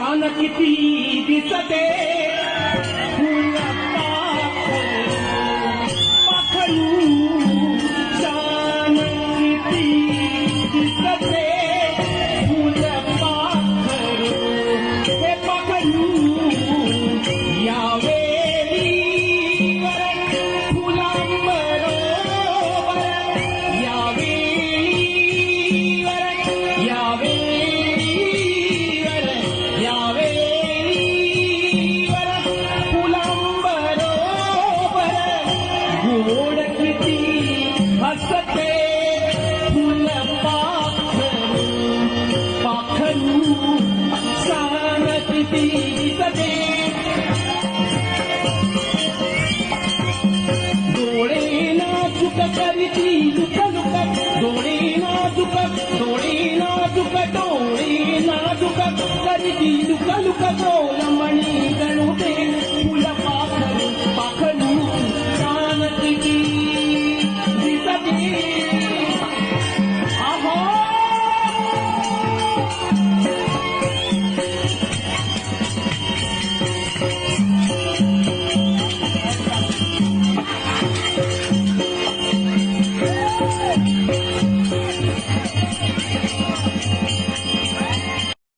शान किती दिसते फुल पाखरू शान किती दिसते फुल पाखरू हे पाखरू यावेळी फुलांबरोबर गोड किती हसते फुल पाखरू शान किती दिसते डोळे नाजूक करती लुक लुक डोळे नाजूक डोळे नाजूक डोळे नाजूक करती लुक लुक डोळे